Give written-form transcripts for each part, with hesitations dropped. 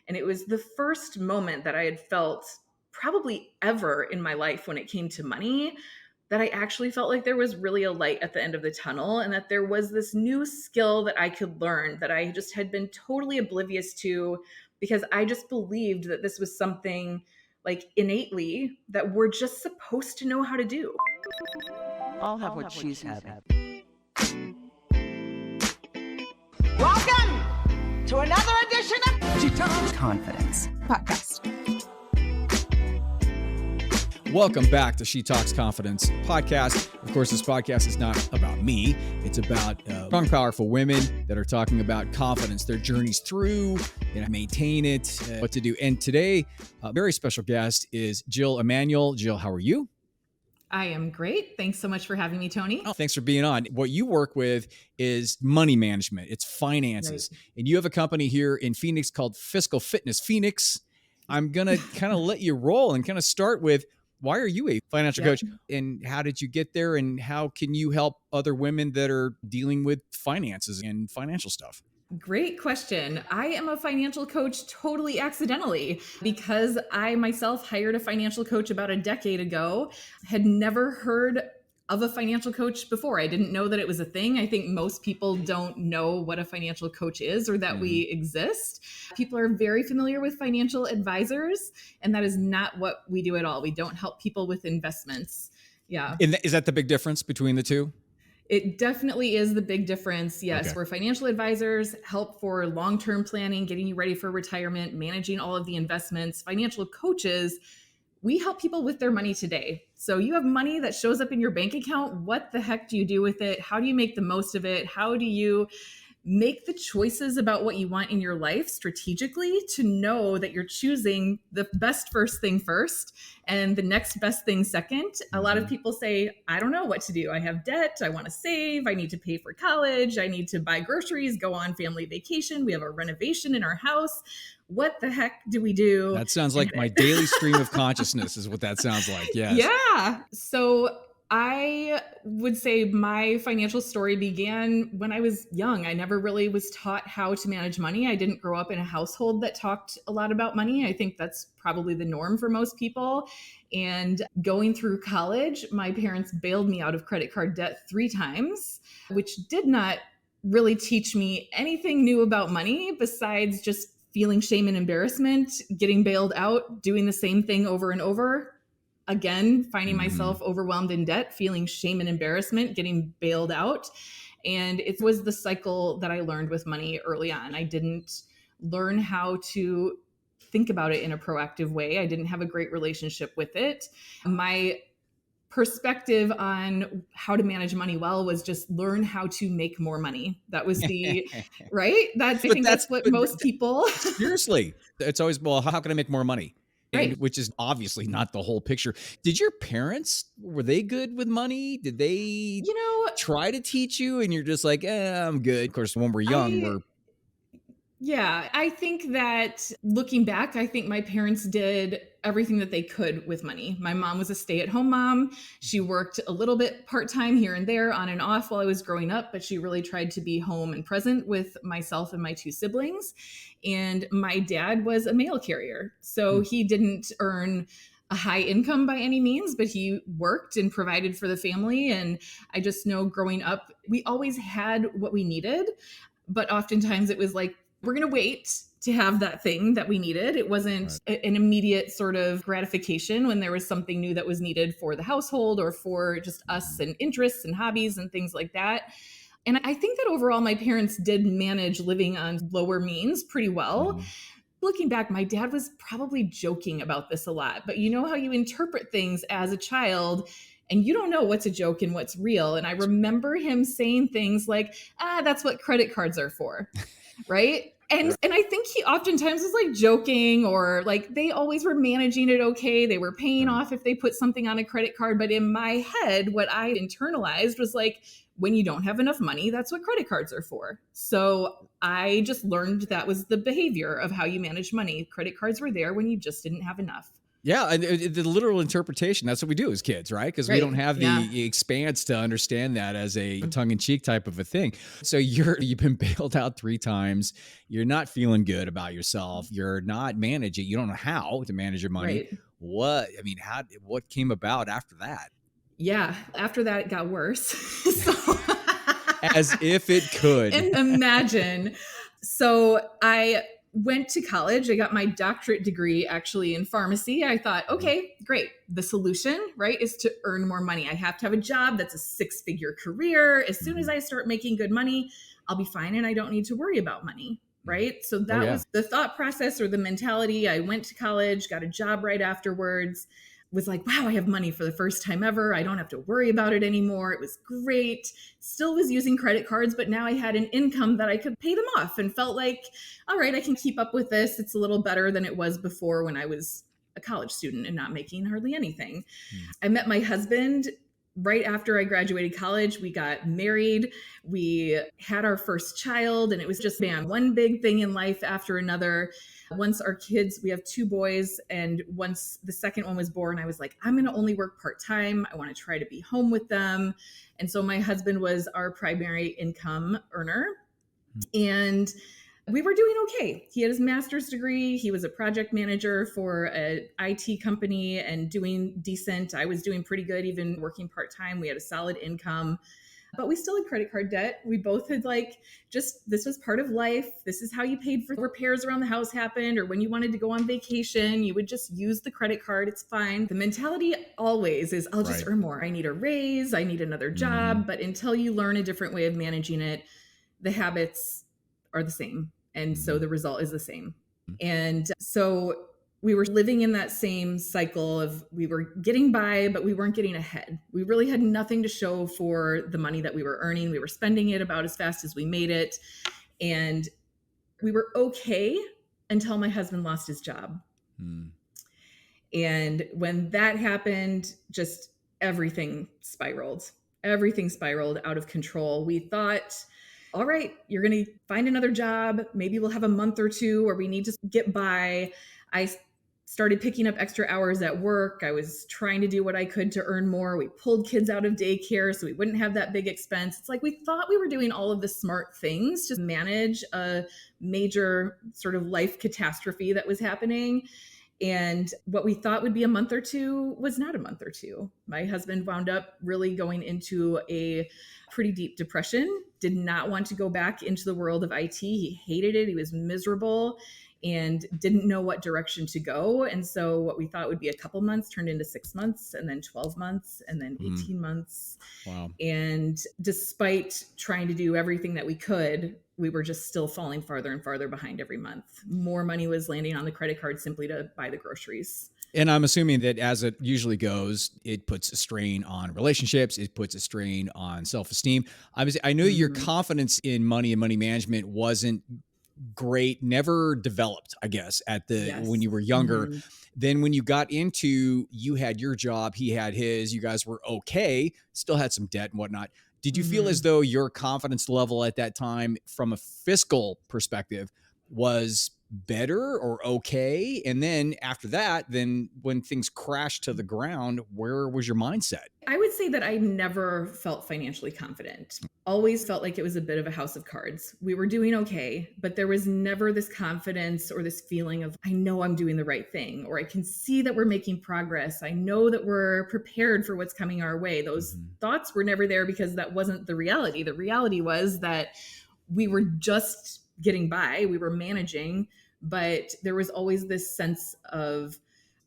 And it was the first moment that I had felt probably ever in my life when it came to money that I actually felt like there was really a light at the end of the tunnel, and that there was this new skill that I could learn that I just had been totally oblivious to, because I just believed that this was something like innately that we're just supposed to know how to do. I'll have what she's having. Welcome to another edition of She Talks Confidence podcast. Welcome back to She Talks Confidence podcast. Of course, this podcast is not about me. It's about strong, powerful women that are talking about confidence, their journeys through, maintain it, what to do. And today, a very special guest is Jill Emanuel. Jill, how are you? I am great. Thanks so much for having me, Tony. Oh, thanks for being on. What you work with is money management. It's finances. Right. And you have a company here in Phoenix called Fiscal Fitness. Phoenix, I'm going to kind of let you roll and kind of start with, why are you a financial coach, and how did you get there, and how can you help other women that are dealing with finances and financial stuff? Great question. I am a financial coach totally accidentally, because I myself hired a financial coach about a decade ago, had never heard of a financial coach before. I didn't know that it was a thing. I think most people don't know what a financial coach is or that we exist. People are very familiar with financial advisors, and that is not what we do at all. We don't help people with investments. Yeah. And is that the big difference between the two? It definitely is the big difference. Yes, Okay. We're financial advisors, help for long-term planning, getting you ready for retirement, managing all of the investments. Financial coaches, we help people with their money today. So you have money that shows up in your bank account. What the heck do you do with it? How do you make the most of it? How do you make the choices about what you want in your life strategically to know that you're choosing the best first thing first and the next best thing second? A lot of people say, I don't know what to do. I have debt. I want to save. I need to pay for college. I need to buy groceries, go on family vacation. We have a renovation in our house. What the heck do we do? That sounds like my daily stream of consciousness is what that sounds like. Yes. Yeah. So I would say my financial story began when I was young. I never really was taught how to manage money. I didn't grow up in a household that talked a lot about money. I think that's probably the norm for most people. And going through college, my parents bailed me out of credit card debt 3 times, which did not really teach me anything new about money besides just feeling shame and embarrassment, getting bailed out, doing the same thing over and over. Again, finding myself overwhelmed in debt, feeling shame and embarrassment, getting bailed out. And it was the cycle that I learned with money early on. I didn't learn how to think about it in a proactive way. I didn't have a great relationship with it. My perspective on how to manage money well was just learn how to make more money. That was the, right? I think that's what most people. Seriously. It's always, well, how can I make more money? Right. Which is obviously not the whole picture. Did your parents, were they good with money? Did they try to teach you and you're just like, I'm good? Of course, when we're young, Yeah, I think that looking back, I think my parents did everything that they could with money. My mom was a stay-at-home mom. She worked a little bit part-time here and there on and off while I was growing up, but she really tried to be home and present with myself and my 2 siblings. And my dad was a mail carrier, so he didn't earn a high income by any means, but he worked and provided for the family. And I just know growing up, we always had what we needed, but oftentimes it was like, we're going to wait to have that thing that we needed. It wasn't an immediate sort of gratification when there was something new that was needed for the household or for just us and interests and hobbies and things like that. And I think that overall my parents did manage living on lower means pretty well. Looking back, my dad was probably joking about this a lot, but you know how you interpret things as a child and you don't know what's a joke and what's real. And I remember him saying things like, that's what credit cards are for. Right. And I think he oftentimes was like joking, or like they always were managing it okay. They were paying off if they put something on a credit card. But in my head, what I internalized was like, when you don't have enough money, that's what credit cards are for. So I just learned that was the behavior of how you manage money. Credit cards were there when you just didn't have enough. Yeah, and the literal interpretation, that's what we do as kids, right? Because we don't Right. have Yeah. the expanse to understand that as a tongue-in-cheek type of a thing. So you've been bailed out 3 times. You're not feeling good about yourself. You're not managing. You don't know how to manage your money. Right. What came about after that? Yeah. After that, it got worse. So As if it could. and imagine. So I went to college. I got my doctorate degree actually in pharmacy. I thought, okay, great. The solution, right, is to earn more money. I have to have a job that's a 6-figure career. As soon as I start making good money, I'll be fine and I don't need to worry about money. Right. So Oh, that yeah. was the thought process or the mentality. I went to college, got a job right afterwards, was like, wow, I have money for the first time ever. I don't have to worry about it anymore. It was great. Still was using credit cards, but now I had an income that I could pay them off and felt like, all right, I can keep up with this. It's a little better than it was before when I was a college student and not making hardly anything. I met my husband right after I graduated college. We got married. We had our first child, and it was just, man, one big thing in life after another. Once our kids, we have 2 boys, and once the second one was born, I was like, I'm going to only work part-time. I want to try to be home with them. And so my husband was our primary income earner. And we were doing okay. He had his master's degree. He was a project manager for an IT company and doing decent. I was doing pretty good, even working part-time. We had a solid income, but we still had credit card debt. We both had this was part of life. This is how you paid for repairs around the house happened, or when you wanted to go on vacation, you would just use the credit card. It's fine. The mentality always is, I'll just earn more. I need a raise. I need another job. But until you learn a different way of managing it, the habits are the same. And so the result is the same. And so we were living in that same cycle of we were getting by, but we weren't getting ahead. We really had nothing to show for the money that we were earning. We were spending it about as fast as we made it. And we were okay until my husband lost his job. And when that happened, just everything spiraled. Everything spiraled out of control. We thought, all right, you're going to find another job. Maybe we'll have a month or two where we need to get by. I started picking up extra hours at work. I was trying to do what I could to earn more. We pulled kids out of daycare so we wouldn't have that big expense. It's like we thought we were doing all of the smart things to manage a major sort of life catastrophe that was happening. And what we thought would be a month or two was not a month or two. My husband wound up really going into a pretty deep depression, did not want to go back into the world of IT. He hated it. He was miserable and didn't know what direction to go. And so what we thought would be a couple months turned into 6 months, and then 12 months, and then 18 months. Wow. And despite trying to do everything that we could, we were just still falling farther and farther behind every month. More money was landing on the credit card simply to buy the groceries. And I'm assuming that as it usually goes, it puts a strain on relationships. It puts a strain on self-esteem. I know your confidence in money and money management wasn't great, never developed, I guess, when you were younger. Then when you got into, you had your job, he had his, you guys were okay, still had some debt and whatnot. Did you feel as though your confidence level at that time from a fiscal perspective was better or okay? And then after that, then when things crashed to the ground, where was your mindset? I would say that I never felt financially confident. Always felt like it was a bit of a house of cards. We were doing okay, but there was never this confidence or this feeling of, I know I'm doing the right thing, or I can see that we're making progress. I know that we're prepared for what's coming our way. Those thoughts were never there because that wasn't the reality. The reality was that we were just getting by, we were managing, but there was always this sense of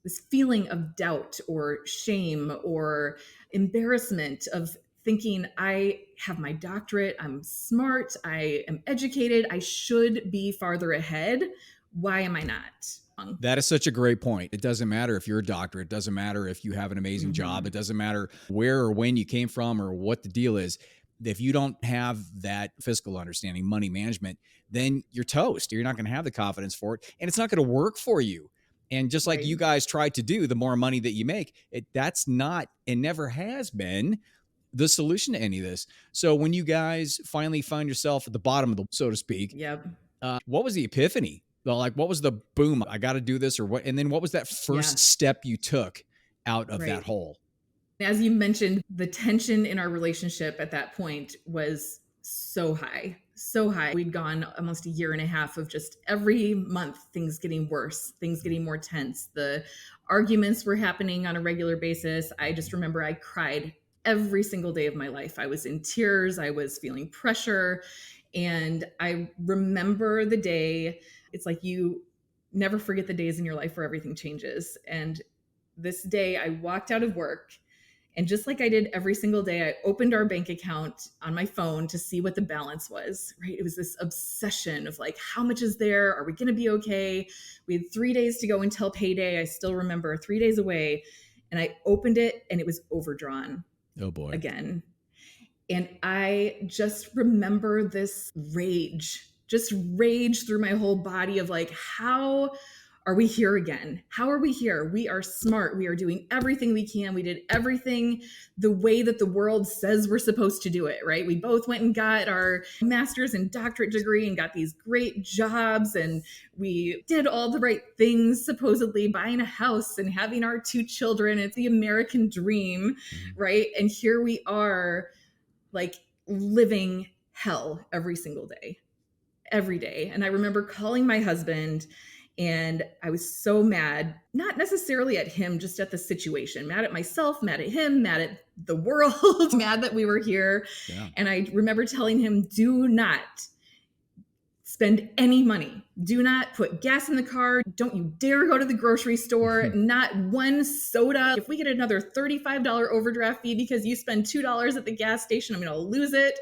this feeling of doubt or shame or embarrassment of thinking, I have my doctorate, I'm smart, I am educated, I should be farther ahead. Why am I not? That is such a great point. It doesn't matter if you're a doctor. It doesn't matter if you have an amazing job. It doesn't matter where or when you came from or what the deal is. If you don't have that fiscal understanding, money management, then you're toast. You're not going to have the confidence for it, and it's not going to work for you. And just like you guys tried to do, the more money that you make, that's not and never has been the solution to any of this. So when you guys finally find yourself at the bottom of the, so to speak, what was the epiphany Well, like, what was the boom? I got to do this, or what? And then what was that Yeah, first step you took out of that right. hole? As you mentioned, the tension in our relationship at that point was so high, so high. We'd gone almost a year and a half of just every month things getting worse, things getting more tense. The arguments were happening on a regular basis. I just remember I cried every single day of my life. I was in tears, I was feeling pressure. And I remember the day, it's like you never forget the days in your life where everything changes. And this day I walked out of work, and just like I did every single day, I opened our bank account on my phone to see what the balance was, right? It was this obsession of like, how much is there? Are we going to be okay? We had 3 days to go until payday. I still remember 3 days away. And I opened it and it was overdrawn Oh boy. again. And I just remember this rage, just rage through my whole body of like, how are we here again? How are we here? We are smart. We are doing everything we can. We did everything the way that the world says we're supposed to do it, right? We both went and got our master's and doctorate degree and got these great jobs. And we did all the right things, supposedly buying a house and having our 2 children. It's the American dream, right? And here we are, like living hell every single day, every day. And I remember calling my husband, and I was so mad, not necessarily at him, just at the situation, mad at myself, mad at him, mad at the world, mad that we were here. Yeah. And I remember telling him, do not spend any money. Do not put gas in the car. Don't you dare go to the grocery store. Not one soda. If we get another $35 overdraft fee because you spend $2 at the gas station, I'm going to lose it.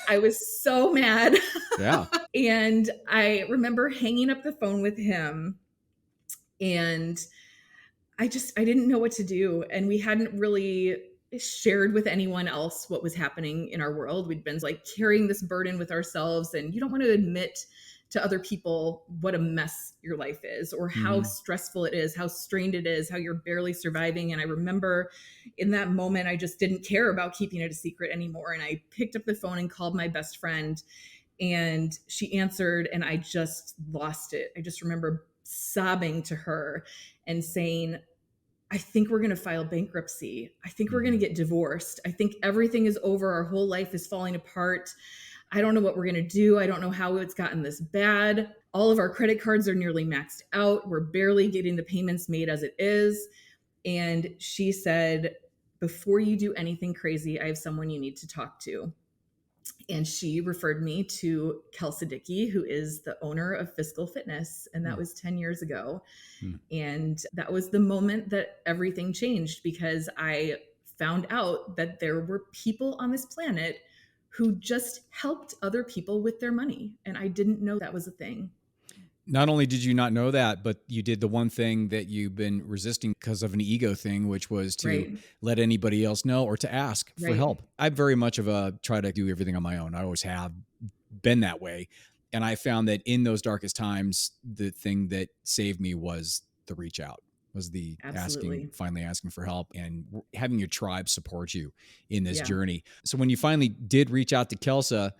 I was so mad. Yeah. And I remember hanging up the phone with him, and I didn't know what to do. And we hadn't really shared with anyone else what was happening in our world. We'd been like carrying this burden with ourselves, and you don't want to admit to other people what a mess your life is, or how stressful it is, how strained it is, how you're barely surviving. And I remember in that moment, I just didn't care about keeping it a secret anymore. And I picked up the phone and called my best friend, and she answered, and I just lost it. I just remember sobbing to her and saying, I think we're going to file bankruptcy. I think we're going to get divorced. I think everything is over. Our whole life is falling apart. I don't know what we're going to do. I don't know how it's gotten this bad. All of our credit cards are nearly maxed out. We're barely getting the payments made as it is. And she said, before you do anything crazy, I have someone you need to talk to. And she referred me to Kelsa Dickey, who is the owner of Fiscal Fitness. And that was 10 years ago. And that was the moment that everything changed, because I found out that there were people on this planet who just helped other people with their money. And I didn't know that was a thing. Not only did you not know that, but you did the one thing that you've been resisting because of an ego thing, which was to Right. let anybody else know or to ask for Right. help. I'm very much of a try to do everything on my own. I always have been that way. And I found that in those darkest times, the thing that saved me was the reach out, was the Absolutely. finally asking for help and having your tribe support you in this Yeah. journey. So when you finally did reach out to Kelsa,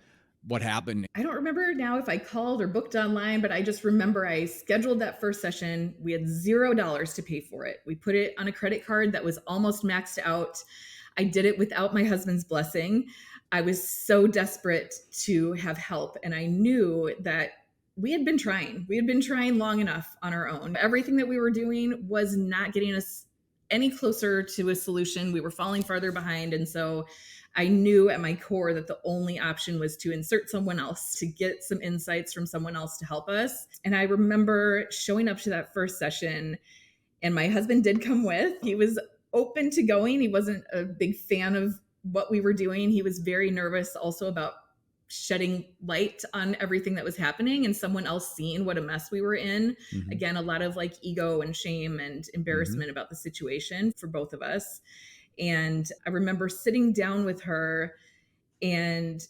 what happened? I don't remember now if I called or booked online, but I just remember I scheduled that first session. We had $0 to pay for it. We put it on a credit card that was almost maxed out. I did it without my husband's blessing. I was so desperate to have help. And I knew that we had been trying. We had been trying long enough on our own. Everything that we were doing was not getting us any closer to a solution. We were falling farther behind. And so I knew at my core that the only option was to insert someone else, to get some insights from someone else to help us. And I remember showing up to that first session, and my husband did come with. He was open to going. He wasn't a big fan of what we were doing. He was very nervous also about shedding light on everything that was happening and someone else seeing what a mess we were in. Again, a lot of like ego and shame and embarrassment about the situation for both of us. And I remember sitting down with her and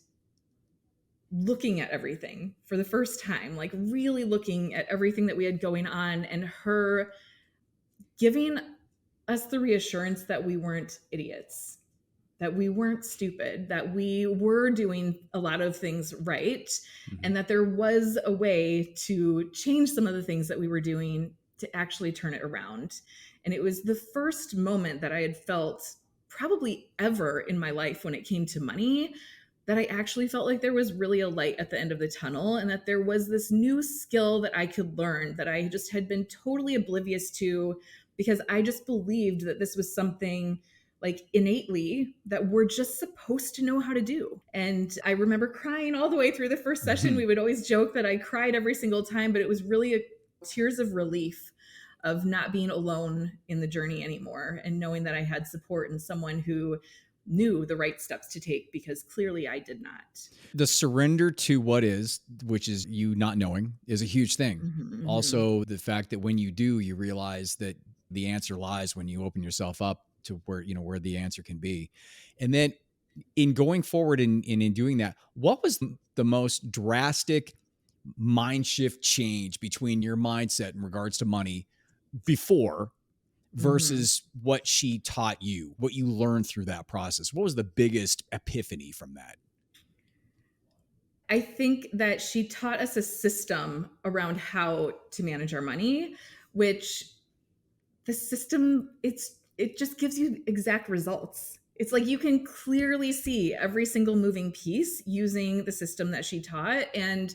looking at everything for the first time, like really looking at everything that we had going on, and her giving us the reassurance that we weren't idiots, that we weren't stupid, that we were doing a lot of things right, and that there was a way to change some of the things that we were doing to actually turn it around. And it was the first moment that I had felt probably ever in my life when it came to money that I actually felt like there was really a light at the end of the tunnel, and that there was this new skill that I could learn that I just had been totally oblivious to, because I just believed that this was something like innately that we're just supposed to know how to do. And I remember crying all the way through the first session. We would always joke that I cried every single time, but it was really tears of relief of not being alone in the journey anymore, and knowing that I had support and someone who knew the right steps to take, because clearly I did not. The surrender to what is, which is you not knowing, is a huge thing. Mm-hmm. Also, the fact that when you do, you realize that the answer lies when you open yourself up to where the answer can be. And then in going forward and in doing that, what was the most drastic mind shift change between your mindset in regards to money before versus what she taught you, what you learned through that process? What was the biggest epiphany from that? I think that she taught us a system around how to manage our money, which the system, it just gives you exact results. It's like you can clearly see every single moving piece using the system that she taught. And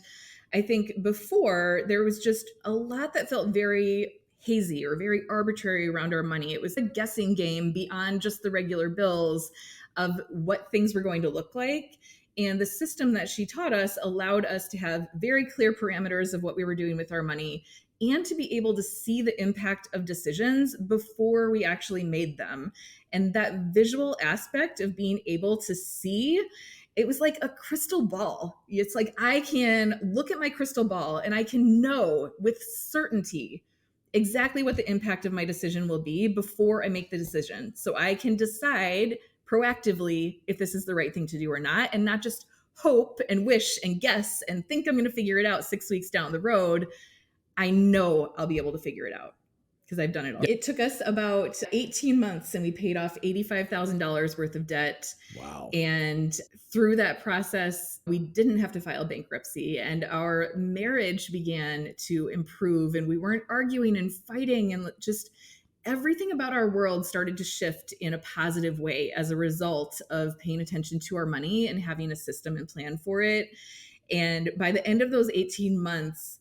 I think before there was just a lot that felt very hazy or very arbitrary around our money. It was a guessing game beyond just the regular bills of what things were going to look like. And the system that she taught us allowed us to have very clear parameters of what we were doing with our money, and to be able to see the impact of decisions before we actually made them. And that visual aspect of being able to see, it was like a crystal ball. It's like I can look at my crystal ball and I can know with certainty exactly what the impact of my decision will be before I make the decision. So I can decide proactively if this is the right thing to do or not, and not just hope and wish and guess and think I'm going to figure it out 6 weeks down the road. I know I'll be able to figure it out because I've done it all. It took us about 18 months and we paid off $85,000 worth of debt. Wow. And through that process, we didn't have to file bankruptcy, and our marriage began to improve, and we weren't arguing and fighting, and just everything about our world started to shift in a positive way as a result of paying attention to our money and having a system and plan for it. And by the end of those 18 months,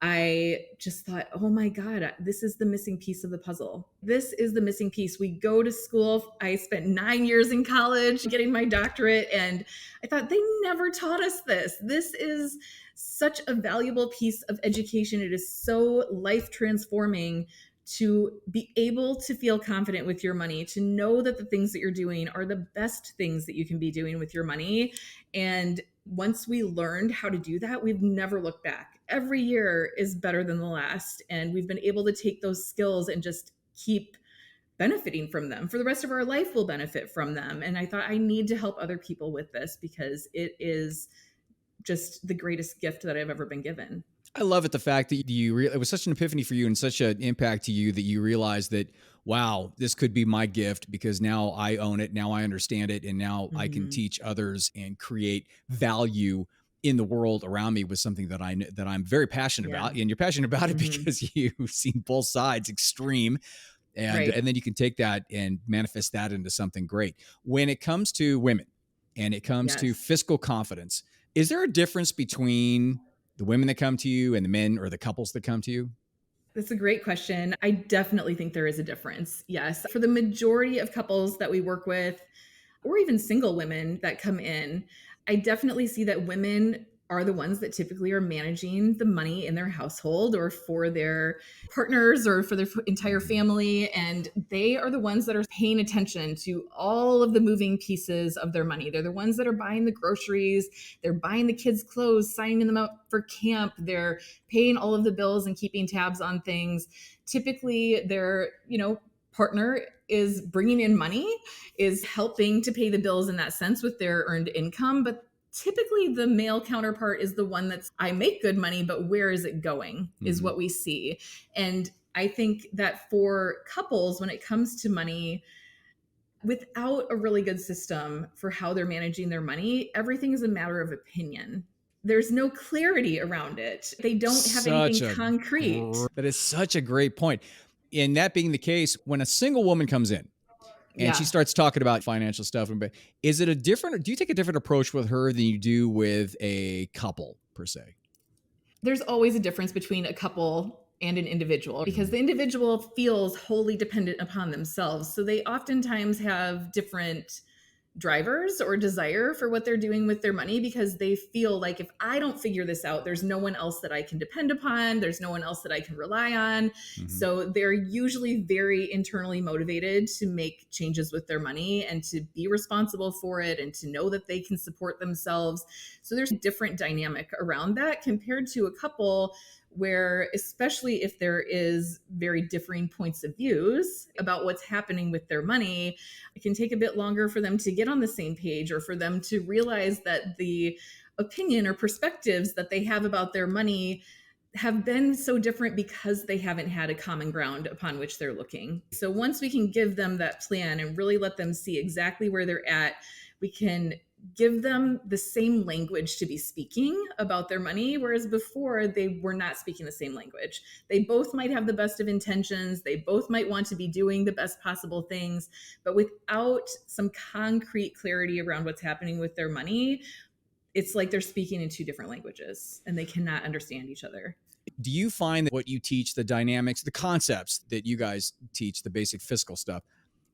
I just thought, oh my God, this is the missing piece of the puzzle. This is the missing piece. We go to school. I spent 9 years in college getting my doctorate, and I thought they never taught us this. This is such a valuable piece of education. It is so life transforming to be able to feel confident with your money, to know that the things that you're doing are the best things that you can be doing with your money. And once we learned how to do that, we've never looked back. Every year is better than the last. And we've been able to take those skills and just keep benefiting from them. For the rest of our life, we'll benefit from them. And I thought I need to help other people with this because it is just the greatest gift that I've ever been given. I love it, the fact that it was such an epiphany for you and such an impact to you that you realized that, wow, this could be my gift because now I own it, now I understand it, and now I can teach others and create value in the world around me with something that I'm very passionate about. And you're passionate about it because you've seen both sides extreme. And then you can take that and manifest that into something great. When it comes to women and it comes to fiscal confidence, is there a difference between the women that come to you and the men or the couples that come to you? That's a great question. I definitely think there is a difference. Yes. For the majority of couples that we work with, or even single women that come in, I definitely see that women are the ones that typically are managing the money in their household or for their partners or for their entire family. And they are the ones that are paying attention to all of the moving pieces of their money. They're the ones that are buying the groceries. They're buying the kids' clothes, signing them up for camp. They're paying all of the bills and keeping tabs on things. Typically, their, partner is bringing in money, is helping to pay the bills in that sense with their earned income. But typically the male counterpart is the one that's, I make good money, but where is it going is what we see. And I think that for couples, when it comes to money, Without a really good system for how they're managing their money, everything is a matter of opinion. There's no clarity around it. They don't have anything concrete. That is such a great point. And that being the case, when a single woman comes in and she Yeah. starts talking about financial stuff, is it do you take a different approach with her than you do with a couple per se? There's always a difference between a couple and an individual because the individual feels wholly dependent upon themselves. So they oftentimes have different drivers or desire for what they're doing with their money because they feel like if I don't figure this out, there's no one else that I can depend upon. There's no one else that I can rely on. So they're usually very internally motivated to make changes with their money and to be responsible for it and to know that they can support themselves. So there's a different dynamic around that compared to a couple where, especially if there is very differing points of views about what's happening with their money, it can take a bit longer for them to get on the same page or for them to realize that the opinion or perspectives that they have about their money have been so different because they haven't had a common ground upon which they're looking. So once we can give them that plan and really let them see exactly where they're at, we can give them the same language to be speaking about their money, whereas before they were not speaking the same language. They both might have the best of intentions. They both might want to be doing the best possible things, but without some concrete clarity around what's happening with their money, it's like they're speaking in two different languages and they cannot understand each other. Do you find that what you teach, the dynamics, the concepts that you guys teach, the basic fiscal stuff,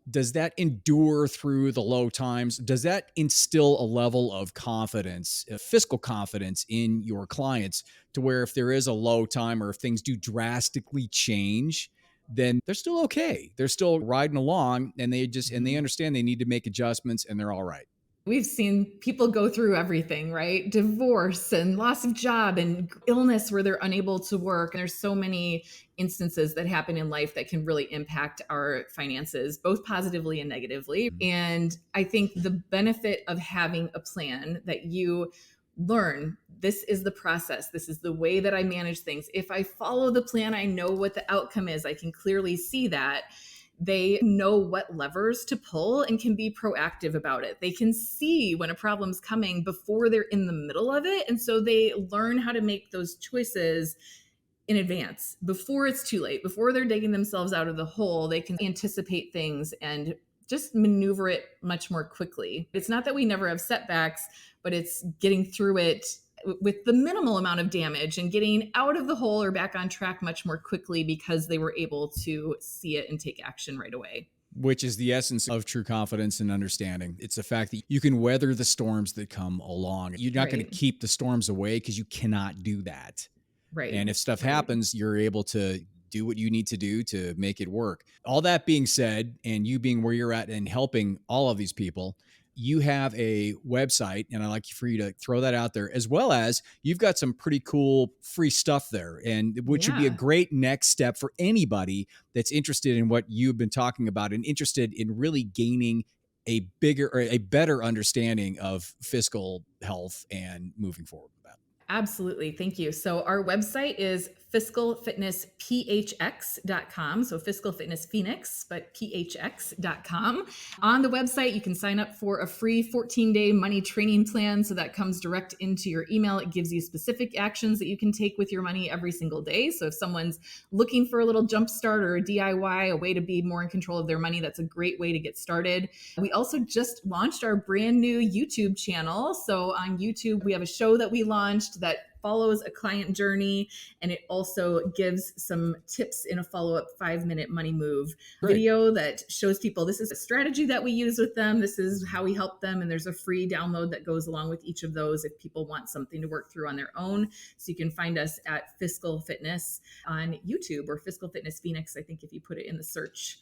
does that endure through the low times? Does that instill a level of confidence, fiscal confidence in your clients to where if there is a low time or if things do drastically change, then they're still okay. They're still riding along and they understand they need to make adjustments and they're all right. We've seen people go through everything, right? Divorce and loss of job and illness where they're unable to work. And there's so many instances that happen in life that can really impact our finances, both positively and negatively. And I think the benefit of having a plan that you learn, this is the process. This is the way that I manage things. If I follow the plan, I know what the outcome is. I can clearly see that. They know what levers to pull and can be proactive about it. They can see when a problem's coming before they're in the middle of it. And so they learn how to make those choices in advance before it's too late, before they're digging themselves out of the hole. They can anticipate things and just maneuver it much more quickly. It's not that we never have setbacks, but it's getting through it with the minimal amount of damage and getting out of the hole or back on track much more quickly because they were able to see it and take action right away. Which is the essence of true confidence and understanding. It's the fact that you can weather the storms that come along. You're not going to keep the storms away because you cannot do that. Right. And if stuff happens, you're able to do what you need to do to make it work. All that being said, and you being where you're at and helping all of these people, you have a website, and I'd like for you to throw that out there, as well as you've got some pretty cool free stuff there, and which would be a great next step for anybody that's interested in what you've been talking about and interested in really gaining a bigger or a better understanding of fiscal health and moving forward with that. Absolutely. Thank you. So our website is fiscalfitnessphx.com. So Fiscal Fitness Phoenix, but phx.com. On the website, you can sign up for a free 14-day money training plan. So that comes direct into your email. It gives you specific actions that you can take with your money every single day. So if someone's looking for a little jump start or a DIY, a way to be more in control of their money, that's a great way to get started. We also just launched our brand new YouTube channel. So on YouTube, we have a show that we launched that follows a client journey, and it also gives some tips in a follow-up 5-minute money move video that shows people this is a strategy that we use with them. This is how we help them. And there's a free download that goes along with each of those if people want something to work through on their own. So you can find us at Fiscal Fitness on YouTube or Fiscal Fitness Phoenix, I think, if you put it in the search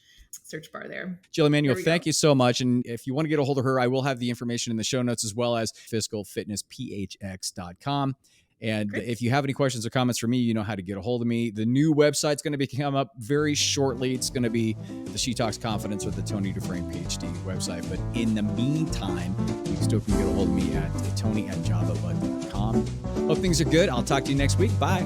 bar there. Jill Emanuel, thank you so much. And if you want to get a hold of her, I will have the information in the show notes as well as fiscalfitnessphx.com. And if you have any questions or comments for me, you know how to get a hold of me. The new website's going to be come up very shortly. It's going to be the She Talks Confidence with the Tony Dufresne PhD website. But in the meantime, you still can get a hold of me at tony@javabud.com. Hope things are good. I'll talk to you next week. Bye.